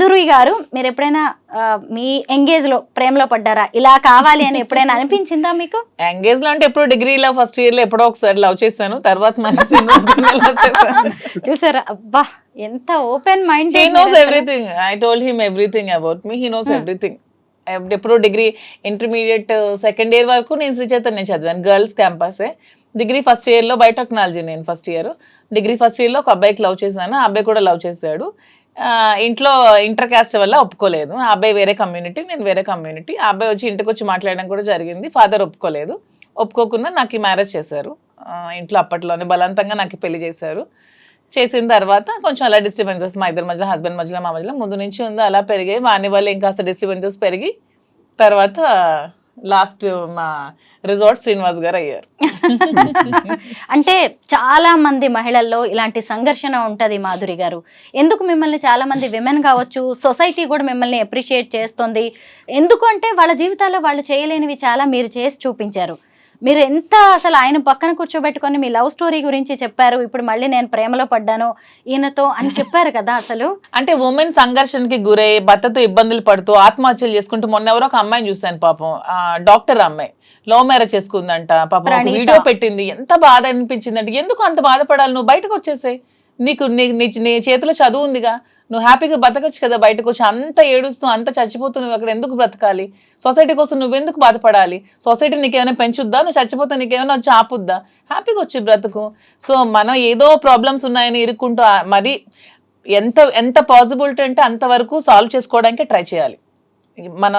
మాధురి గారు, మీరు ఎప్పుడైనా మీ ఎంగేజ్ లో ప్రేమలో పడ్డారా? ఇలా కావాలి అని ఎప్పుడైనా అనిపించిందా మీకు? ఎంగేజ్ లో అంటే ఎప్పుడు డిగ్రీలో ఫస్ట్ ఇయర్ లో ఎప్పుడో ఒకసారి లవ్ చేశాను, తర్వాత మన శ్రీనివాస్ గారిని love చేశాను. చూసారా, అబ్బా ఎంత open mind. He knows everything. I told him everything about me. He knows everything. ఎప్పుడు డిగ్రీ ఇంటర్మీడియట్ సెకండ్ ఇయర్ వరకు నేను శ్రీ చైతన్య చదివాను, గర్ల్స్ క్యాంపసే. డిగ్రీ ఫస్ట్ ఇయర్ లో బయోటెక్నాలజీ నేను first year. Degree first year లో ఒక అబ్బాయికి లవ్ చేశాను, ఆ అబ్బాయి కూడా లవ్ చేశాడు. ఇంట్లో ఇంటర్ కాస్ట్ వల్ల ఒప్పుకోలేదు. ఆ అబ్బాయి వేరే కమ్యూనిటీ, నేను వేరే కమ్యూనిటీ. ఆ అబ్బాయి వచ్చి ఇంటికి వచ్చి మాట్లాడడం కూడా జరిగింది. ఫాదర్ ఒప్పుకోలేదు. ఒప్పుకోకుండా నాకు ఈ మ్యారేజ్ చేశారు ఇంట్లో. అప్పట్లోనే బలవంతంగా నాకు పెళ్లి చేశారు. చేసిన తర్వాత కొంచెం అలా డిస్టర్బెన్సెస్ మా ఇద్దరి మధ్యలో, హస్బెండ్ మధ్యలో, మా మధ్యలో ముందు నుంచి ఉంది, అలా పెరిగాయి. వాని వల్ల ఇంకాస్త డిస్టర్బెన్సెస్ పెరిగి తర్వాత లాస్ట్ మా రిజార్ట్ శ్రీనివాస్ గారు అయ్యారు. అంటే చాలా మంది మహిళల్లో ఇలాంటి సంఘర్షణ ఉంటది మాధురి గారు. ఎందుకు మిమ్మల్ని చాలా మంది విమెన్ కావచ్చు, సొసైటీ కూడా మిమ్మల్ని అప్రిషియేట్ చేస్తుంది. ఎందుకు అంటే వాళ్ళ జీవితాల్లో వాళ్ళు చేయలేనివి చాలా మీరు చేసి చూపించారు. మీరు ఎంత అసలు ఆయన పక్కన కూర్చోబెట్టుకొని మీ లవ్ స్టోరీ గురించి చెప్పారు. ఇప్పుడు మళ్ళీ నేను ప్రేమలో పడ్డాను ఈయనతో అని చెప్పారు కదా. అసలు అంటే ఉమెన్ సంఘర్షణకి గురై భర్తతో ఇబ్బందులు పడుతూ ఆత్మహత్యలు చేసుకుంటూ, మొన్న ఎవరో ఒక అమ్మాయిని చూశాను పాపం, డాక్టర్ అమ్మాయి లవ్ మ్యారేజ్ చేసుకుందంట పాపం. ఒక వీడియో పెట్టింది, ఎంత బాధ అనిపించింది అంటే, ఎందుకు అంత బాధపడాలి, నువ్వు బయటకు వచ్చేసాయి, నీకు నీ చేతిలో చదువు ఉందిగా, నువ్వు హ్యాపీగా బతకచ్చు కదా, బయటకు వచ్చి అంత ఏడుస్తూ అంత చచ్చిపోతూ నువ్వు అక్కడ ఎందుకు బ్రతకాలి, సొసైటీ కోసం నువ్వెందుకు బాధపడాలి, సొసైటీ నీకేమైనా పెంచుద్దా, నువ్వు చచ్చిపోతే నీకేమైనా వచ్చి ఆపుద్దా, హ్యాపీగా వచ్చి బ్రతుకు. సో మనం ఏదో ప్రాబ్లమ్స్ ఉన్నాయని ఇరుక్కుంటూ మరి ఎంత పాసిబిలిటీ అంటే అంతవరకు సాల్వ్ చేసుకోవడానికి ట్రై చేయాలి. మనం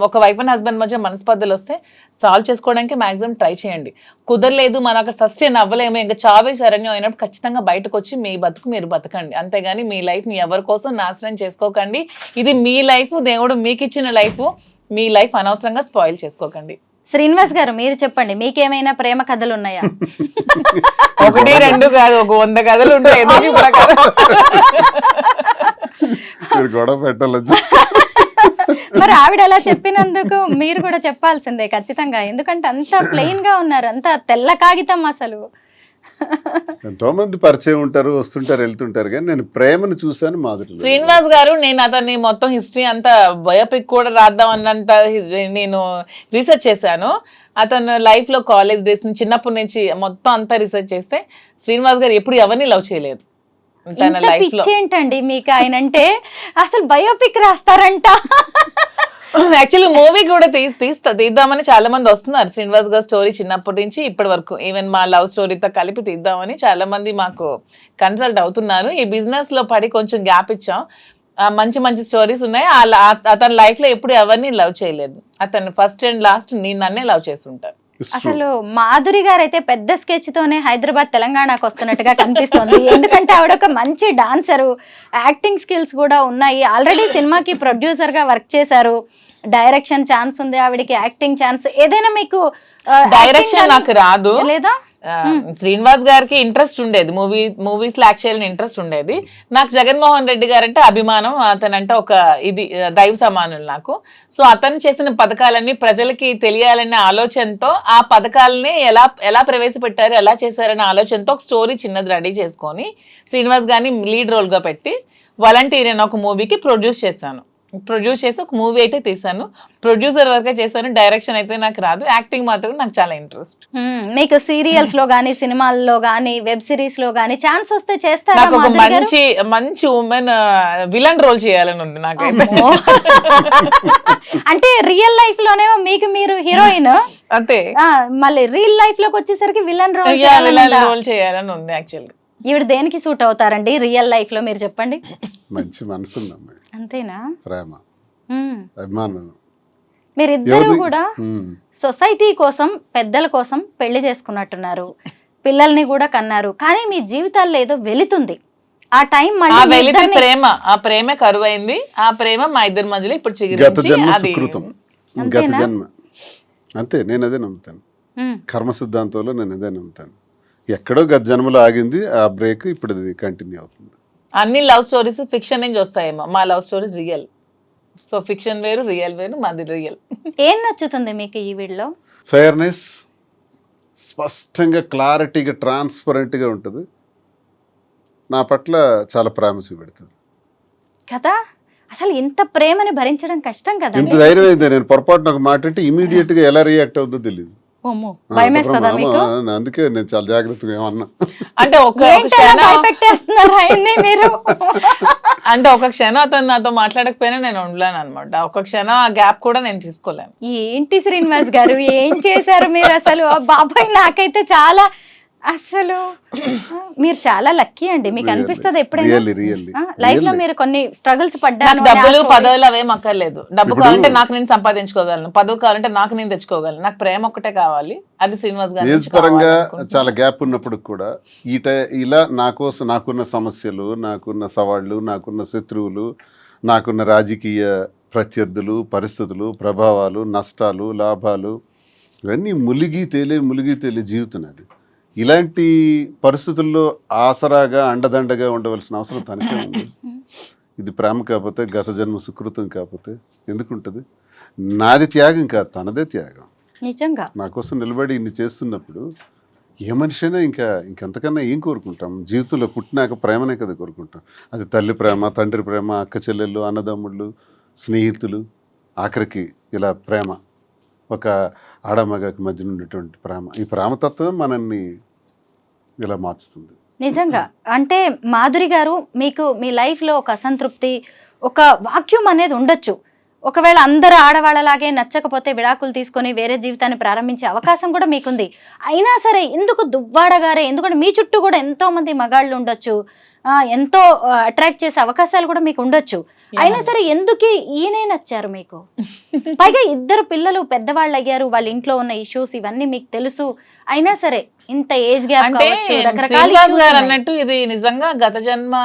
ఒక వైఫ్ అండ్ హస్బెండ్ మధ్య మనస్పర్ధలు వస్తే సాల్వ్ చేసుకోవడానికి మాక్సిమం ట్రై చేయండి. కుదరలేదు, మనం అక్కడ సస్టైన్ అవ్వలేము, ఇంకా చావే శరణ్యం అయినప్పుడు ఖచ్చితంగా బయటకు వచ్చి మీ బతుకు మీరు బతకండి. అంతేగాని మీ లైఫ్ని ఎవరి కోసం నాశనం చేసుకోకండి. ఇది మీ లైఫ్, దేవుడు మీకు ఇచ్చిన లైఫ్, మీ లైఫ్ అనవసరంగా స్పాయిల్ చేసుకోకండి. శ్రీనివాస్ గారు మీరు చెప్పండి, మీకేమైనా ప్రేమ కథలు ఉన్నాయా? ఒకటి రెండు కాదు, ఒక 100 కథలు ఉంటాయి. గొడవ పెట్టాలి. మరి ఆవిడ అలా చెప్పినందుకు మీరు కూడా చెప్పాల్సిందే ఖచ్చితంగా. ఎందుకంటే అంత ప్లెయిన్ గా ఉన్నారు, అంత తెల్ల కాగితం అసలు. ఎంతో మంది పరిచయం ఉంటారు, వస్తుంటారు, వెళ్తుంటారు, కానీ నేను ప్రేమను చూశాను మాధురి. శ్రీనివాస్ గారు, నేను అతన్ని మొత్తం హిస్టరీ అంతా బయోపిక్ కూడా రాద్దాం అన్నంత నేను రీసెర్చ్ చేశాను. అతను లైఫ్ లో కాలేజ్ డేస్ నుంచి చిన్నప్పటి నుంచి మొత్తం అంతా రీసెర్చ్ చేస్తే శ్రీనివాస్ గారు ఎప్పుడు ఎవరిని లవ్ చేయలేదు తన లైఫ్ లో. ఏంటండి మీకు ఆయన అంటే, అసలు బయోపిక్ రాస్తారంట. యాక్చువల్లీ మూవీ కూడా తీద్దామని చాలా మంది వస్తున్నారు. శ్రీనివాస్ గారి స్టోరీ చిన్నప్పటి నుంచి ఇప్పటి వరకు, ఈవెన్ మా లవ్ స్టోరీతో కలిపి తీద్దామని చాలా మంది మాకు కన్సల్ట్ అవుతున్నారు. ఈ బిజినెస్ లో పడి కొంచెం గ్యాప్ ఇచ్చాం. మంచి మంచి స్టోరీస్ ఉన్నాయి. అతని లైఫ్ లో ఎప్పుడు ఎవరిని లవ్ చేయలేదు. అతను ఫస్ట్ అండ్ లాస్ట్ నన్నే లవ్ చేసి ఉంటారు. అసలు మాధురి గారు అయితే పెద్ద స్కెచ్ తోనే హైదరాబాద్ తెలంగాణకు వస్తున్నట్టుగా కనిపిస్తుంది. ఎందుకంటే ఆవిడ ఒక మంచి డాన్సరు, యాక్టింగ్ స్కిల్స్ కూడా ఉన్నాయి. ఆల్రెడీ సినిమాకి ప్రొడ్యూసర్ గా వర్క్ చేశారు. డైరెక్షన్ ఛాన్స్ ఉంది ఆవిడకి, యాక్టింగ్ ఛాన్స్. ఏదైనా మీకు డైరెక్షన్ నాకు రాదు లేదా? శ్రీనివాస్ గారికి ఇంట్రెస్ట్ ఉండేది, మూవీస్ లో యాక్ట్ చేయాలని ఇంట్రెస్ట్ ఉండేది. నాకు జగన్మోహన్ రెడ్డి గారంటే అభిమానం. అతనంటే ఒక ఇది దైవ సమానులు నాకు. సో అతను చేసిన పథకాలన్నీ ప్రజలకి తెలియాలనే ఆలోచనతో, ఆ పథకాలని ఎలా ప్రవేశపెట్టారు, ఎలా చేశారనే ఆలోచనతో ఒక స్టోరీ చిన్నది రెడీ చేసుకొని శ్రీనివాస్ గారిని లీడ్ రోల్ గా పెట్టి వాలంటీర్ అనే ఒక మూవీకి ప్రొడ్యూస్ చేసి ఒక మూవీ అయితే తీసాను. ప్రొడ్యూసర్ వర్కే చేశాను. డైరెక్షన్ అయితే నాకు రాదు, యాక్టింగ్ మాత్రం నాకు చాలా ఇంట్రెస్ట్. మీకు సీరియల్స్ లో గానీ, సినిమాల్లో గానీ, వెబ్ సిరీస్ లో గానీ ఛాన్స్ వస్తే చేస్తారా? నాకు ఒక మంచి ఉమెన్ విలన్ రోల్ చేయాలని ఉంది నాకైతే. అంటే రియల్ లైఫ్ లోనేమో మీకు మీరు హీరోయిన్, అంతే, మళ్ళీ రియల్ లైఫ్ లోకి వచ్చేసరికి విలన్ రోల్ చేయాలని ఉంది. యాక్చువల్లీ ఈవిడ దేనికి సూట్ అవుతారండి రియల్ లైఫ్ లో, మీరు చెప్పండి. మంచి మనసు ఉంది అమ్మాయి, అంతేనా? ప్రేమ, అభిమానం. మీరిద్దరు కూడా సొసైటీ కోసం, పెద్దల కోసం పెళ్లి చేసుకున్నట్టున్నారు, పిల్లల్ని కూడా కన్నారు. కానీ మీ జీవితాల్లో ఏదో వెళుతుంది. ఆ టైం వెళితే ప్రేమ, ఆ ప్రేమ కరువైంది. ఆ ప్రేమ మా ఇద్దరి మధ్యలో ఇప్పుడు చిగురించి అది గత జన్మ. అంతే, నేను అదే నమ్ముతాను. కర్మ సిద్ధాంతంలో నేను అదే నమ్ముతాను. ఎక్కడో గత జన్మలో ఆగింది, ఆ బ్రేక్ ఇప్పుడు అది కంటిన్యూ అవుతుంది. అన్ని లవ్ స్టోరీస్ ఫిక్షన్ నుంచి వస్తాయేమో, మా love story real. So fiction వేరు, రియల్ వేరు, మాది రియల్. ఏం నచ్చుతుంది మీకు ఈ వీడియోలో? ఫెయిర్నెస్, స్పష్టంగా, క్లారిటీగా, ట్రాన్స్పరెంట్గా ఉంటుంది. నా పట్ల చాలా ప్రేమ చూపెడుతుంది కదా. అసలు ఇంత ప్రేమని భరించడం కష్టం ఇంత కదండి. ధైర్యం అయింది. నేను పొరపాటున ఒక మాట అంటే ఇమీడియట్ గా ఎలా రియాక్ట్ అవుతుందో తెలియదు. ఓమ్మో, భయమేస్తుందా మీకు? అందుకే నేను చాలా జాగ్రత్తగా ఏమన్నా. అంటే ఒక ఏంటలా క్షణం భయపెట్టేస్తున్నారు ఆయన్ని మీరు? అంటే ఒక క్షణం అతను నాతో మాట్లాడకపోయినా నేను ఉండలేను అనమాట. ఒక క్షణం ఆ గ్యాప్ కూడా నేను తీసుకోలేను. ఏంటి శ్రీనివాస్ గారు, ఏం చేశారు మీరు అసలు? బాబాయ్, నాకైతే చాలా అసలు మీరు చాలా లక్కీ అండి. మీకు అనిపిస్తుంది ఎప్పుడైనా రియల్లీ లైఫ్ లో మీరు కొన్ని స్ట్రగుల్స్ పడ్డాను నాకు డబ్బులు పదవులు అవేం అక్కర్లేదు. డబ్బు కావాలంటే నాకు నేను సంపాదించుకోగలను, పదవి కావాలంటే నాకు నేను తెచ్చుకోగలను. నాకు ప్రేమ ఒక్కటే కావాలి, అది శ్రీనివాస్ గారి ఏజ్ నుంచి పరంగా కావాలనుకుంటున్నాను. చాలా గ్యాప్ ఉన్నప్పుడు కూడా ఇలా నా కోసం నాకున్న సమస్యలు, నాకున్న సవాళ్ళు, నాకున్న శత్రువులు, నాకున్న రాజకీయ ప్రత్యర్థులు, పరిస్థితులు, ప్రభావాలు, నష్టాలు, లాభాలు ఇవన్నీ ములిగి తేలి జీవితం అది. ఇలాంటి పరిస్థితుల్లో ఆసరాగా అండదండగా ఉండవలసిన అవసరం తనకే ఉంది. ఇది ప్రేమ కాకపోతే, గత జన్మ సుకృతం కాకపోతే ఎందుకుంటుంది? నాది త్యాగం కాదు, తనదే త్యాగం. నిజంగా నా కోసం నిలబడి ఇన్ని చేస్తున్నప్పుడు ఏ మనిషి అయినా ఇంకెంతకన్నా ఏం కోరుకుంటాం? జీవితంలో పుట్టినాక ప్రేమనే కదా కోరుకుంటాం. అది తల్లి ప్రేమ, తండ్రి ప్రేమ, అక్క చెల్లెళ్ళు, అన్నదమ్ముళ్ళు, స్నేహితులు, ఆఖరికి ఇలా ప్రేమ, ఒక ఆడమగకి మధ్య ఉండేటువంటి ప్రేమ. ఈ ప్రేమతత్వమే మనల్ని ఇలా మార్చుతుంది. నిజంగా. అంటే మాధురి గారు, మీకు మీ లైఫ్ లో ఒక అసంతృప్తి, ఒక వాక్యూమ్ అనేది ఉండొచ్చు. ఒకవేళ అందరు ఆడవాళ్ళలాగే నచ్చకపోతే విడాకులు తీసుకొని వేరే జీవితాన్ని ప్రారంభించే అవకాశం కూడా మీకుంది. అయినా సరే ఎందుకు దువ్వాడ గారే, ఎందుకంటే మీ చుట్టూ కూడా ఎంతో మంది మగాళ్ళు ఉండొచ్చు, ఎంతో అట్రాక్ట్ చేసే అవకాశాలు కూడా మీకు ఉండొచ్చు. అయినా సరే ఎందుకు ఈయనే నచ్చారు మీకు? పైగా ఇద్దరు పిల్లలు పెద్దవాళ్ళు అయ్యారు, వాళ్ళ ఇంట్లో ఉన్న ఇష్యూస్ ఇవన్నీ మీకు తెలుసు. అయినా సరే ఇంత ఏజ్ గ్యాప్ అంటే శ్రీనివాస్ గారు అన్నట్టు ఇది నిజంగా గత జన్మ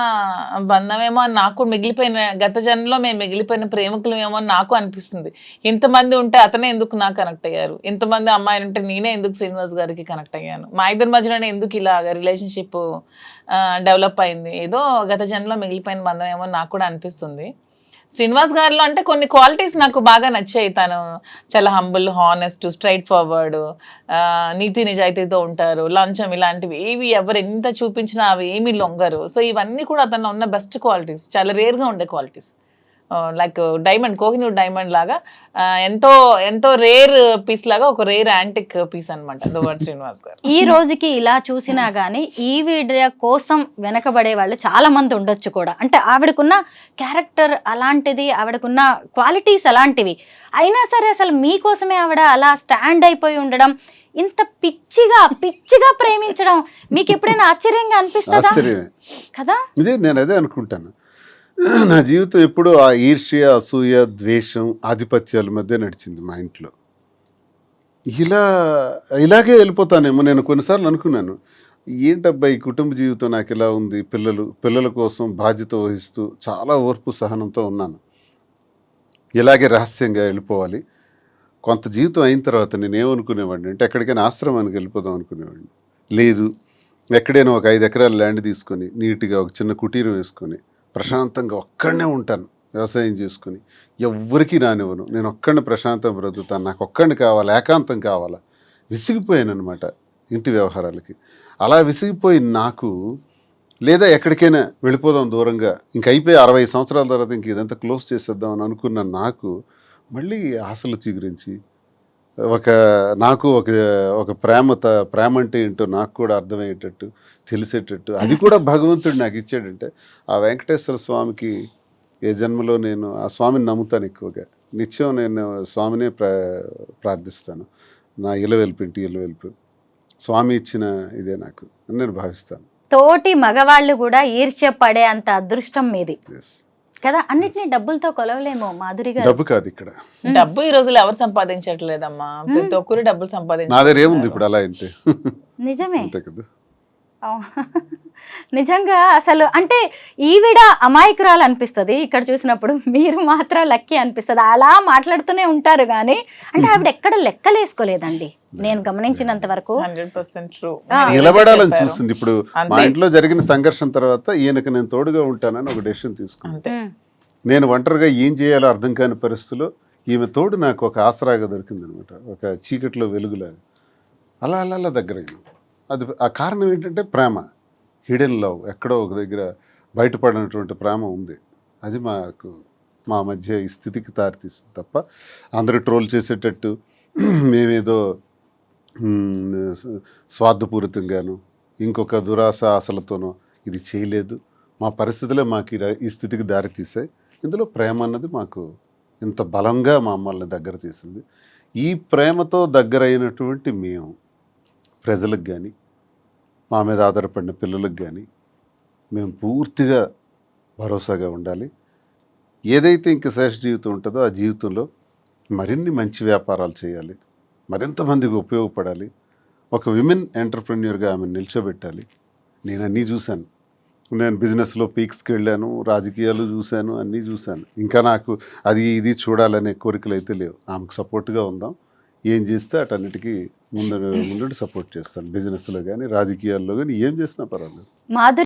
బంధమేమో అని నాకు మిగిలిపోయిన, గత జన్మలో మేము మిగిలిపోయిన ప్రేమికులమేమో అని నాకు అనిపిస్తుంది. ఇంతమంది ఉంటే అతనే ఎందుకు నాకు కనెక్ట్ అయ్యారు, ఇంతమంది అమ్మాయిలు ఉంటే నేనే ఎందుకు శ్రీనివాస్ గారికి కనెక్ట్ అయ్యాను, మా ఇద్దరి మధ్యలోనే ఎందుకు ఇలాగ రిలేషన్షిప్ డెవలప్ అయింది, ఏదో గత జన్మలో మిగిలిపోయిన బంధం ఏమో నాకు కూడా అనిపిస్తుంది. శ్రీనివాస్ గారిలో అంటే కొన్ని క్వాలిటీస్ నాకు బాగా నచ్చాయి. తను చాలా హంబుల్, హానెస్ట్, స్ట్రైట్ ఫార్వర్డ్, నీతి నిజాయితీతో ఉంటారు, లంచం ఇలాంటివి ఏవి ఎవరు ఎంత చూపించినా అవి ఏమీ లొంగరు. సో ఇవన్నీ కూడా అతను ఉన్న బెస్ట్ క్వాలిటీస్, చాలా రేర్గా ఉండే qualities. Like diamond, Kohinoor diamond లాగా ఎంతో ఎంతో రేర్ పీస్ లాగా, ఒక రేర్ యాంటిక్ పీస్ అనమాట దువ్వాడ శ్రీనివాస్ గారు. ఈ రోజుకి ఇలా చూసినా గానీ ఈ వీడియో కోసం వెనకబడే వాళ్ళు చాలా మంది ఉండొచ్చు కూడా. అంటే ఆవిడకున్న క్యారెక్టర్ అలాంటిది, ఆవిడకున్న క్వాలిటీస్ అలాంటివి. అయినా సరే అసలు మీకోసమే ఆవిడ అలా స్టాండ్ అయిపోయి ఉండడం, ఇంత పిచ్చిగా ప్రేమించడం మీకు ఎప్పుడైనా ఆశ్చర్యంగా అనిపిస్తుందా? ఆశ్చర్యమే కదా. నేను అదే అనుకుంటాను. నా జీవితం ఎప్పుడు ఆ ఈర్ష్య, అసూయ, ద్వేషం, ఆధిపత్యాల మధ్య నడిచింది మా ఇంట్లో. ఇలాగే వెళ్ళిపోతానేమో. నేను కొన్నిసార్లు అనుకున్నాను, ఏంటబ్బా ఈ కుటుంబ జీవితం నాకు ఇలా ఉంది. పిల్లల కోసం బాధ్యత వహిస్తూ చాలా ఓర్పు సహనంతో ఉన్నాను. ఇలాగే రహస్యంగా వెళ్ళిపోవాలి. కొంత జీవితం అయిన తర్వాత నేను ఏమనుకునేవాడిని అంటే ఎక్కడికైనా ఆశ్రమానికి వెళ్ళిపోదాం అనుకునేవాడిని. లేదు, ఎక్కడైనా ఒక 5 ఎకరాల ల్యాండ్ తీసుకొని నీట్గా ఒక చిన్న కుటీరం వేసుకొని ప్రశాంతంగా ఒక్కడనే ఉంటాను, వ్యవసాయం చేసుకుని ఎవ్వరికీ రానివ్వను, నేను ఒక్కడిని ప్రశాంతం బ్రతుకుతాను, నాకు ఒక్కడిని కావాలి, ఏకాంతం కావాలా. విసిగిపోయాను అనమాట ఇంటి వ్యవహారాలకి. అలా విసిగిపోయి నాకు, లేదా ఎక్కడికైనా వెళ్ళిపోదాం దూరంగా, ఇంక అయిపోయి 60 సంవత్సరాల తర్వాత ఇంక ఇదంతా క్లోజ్ చేసేద్దాం అని అనుకున్న నాకు మళ్ళీ ఆశలు చిగురించి నాకు ఒక ప్రేమ అంటే ఏంటో నాకు కూడా అర్థమయ్యేటట్టు, తెలిసేటట్టు, అది కూడా భగవంతుడు నాకు ఇచ్చాడంటే ఆ వెంకటేశ్వర స్వామికి ఏ జన్మలో నేను ఆ స్వామిని నమ్ముతాను ఎక్కువగా. నిత్యం నేను స్వామినే ప్రార్థిస్తాను. నా ఇలవెల్పు స్వామి ఇచ్చిన ఇదే నాకు అని నేను భావిస్తాను. తోటి మగవాళ్ళు కూడా ఈర్ష్య పడే అంత అదృష్టం మీది కదా. అన్నిటినీ డబ్బులతో కొలవలేమో మాధురి గారు. డబ్బు కాదు ఇక్కడ, డబ్బు ఈ రోజులు ఎవరు సంపాదించట్లేదమ్మా, ప్రతి ఒక్కరు డబ్బులు నా దగ్గర ఏముంది ఇప్పుడు అలా అయితే. నిజమే అంతే కదా. నిజంగా అసలు అంటే ఈవిడ అమాయకురాలు అనిపిస్తుంది ఇక్కడ చూసినప్పుడు, మీరు మాత్రం లక్కీ అనిపిస్తుంది. అలా మాట్లాడుతూనే ఉంటారు కానీ అంటే ఆవిడ ఎక్కడ లెక్కలేసుకోలేదండి నేను గమనించినంత వరకు. 100% ట్రూ. నిలబడాలని చూస్తుంది. ఇప్పుడు మా ఇంట్లో జరిగిన సంఘర్షణ తర్వాత ఈయనకు నేను తోడుగా ఉంటానని ఒక డెసిషన్ తీసుకున్నాను. నేను ఒంటరిగా ఏం చేయాలో అర్థం కాని పరిస్థితిలో ఈమె తోడు నాకు ఒక ఆసరాగా దొరికింది అనమాట, ఒక చీకట్లో వెలుగులాగా. అలా దగ్గరైంది. అది ఆ కారణం ఏంటంటే ప్రేమ, హిడెన్ లవ్, ఎక్కడో ఒక దగ్గర బయటపడినటువంటి ప్రేమ ఉంది. అది మాకు మా మధ్య ఈ స్థితికి దారితీస్తుంది తప్ప అందరూ ట్రోల్ చేసేటట్టు మేమేదో స్వార్థపూరితంగాను ఇంకొక దురాశ ఆశలతోనో ఇది చేయలేదు. మా పరిస్థితులే మాకు ఈ స్థితికి దారితీసాయి. ఇందులో ప్రేమ అన్నది మాకు ఇంత బలంగా మమ్మల్ని దగ్గర తీసింది. ఈ ప్రేమతో దగ్గరైనటువంటి మేము ప్రజలకు కానీ మా మీద ఆధారపడిన పిల్లలకు కానీ మేము పూర్తిగా భరోసాగా ఉండాలి. ఏదైతే ఇంక శేష జీవితం ఉంటుందో ఆ జీవితంలో మరిన్ని మంచి వ్యాపారాలు చేయాలి, మరింత మందికి ఉపయోగపడాలి, ఒక విమెన్ ఎంటర్ప్రెన్యూర్గా ఆమెను నిల్చోబెట్టాలి. నేను అన్నీ చూశాను. నేను బిజినెస్లో పీక్స్కి వెళ్ళాను, రాజకీయాలు చూశాను, అన్నీ చూశాను. ఇంకా నాకు అది ఇది చూడాలనే కోరికలు అయితే లేవు. ఆమెకు సపోర్ట్గా ఉందాం, ఏం చేస్తే అటన్నిటికీ ముందు సపోర్ట్ చేస్తాను. బిజినెస్లో కానీ రాజకీయాల్లో కానీ ఏం చేసినా పర్వాలేదు. మాధురి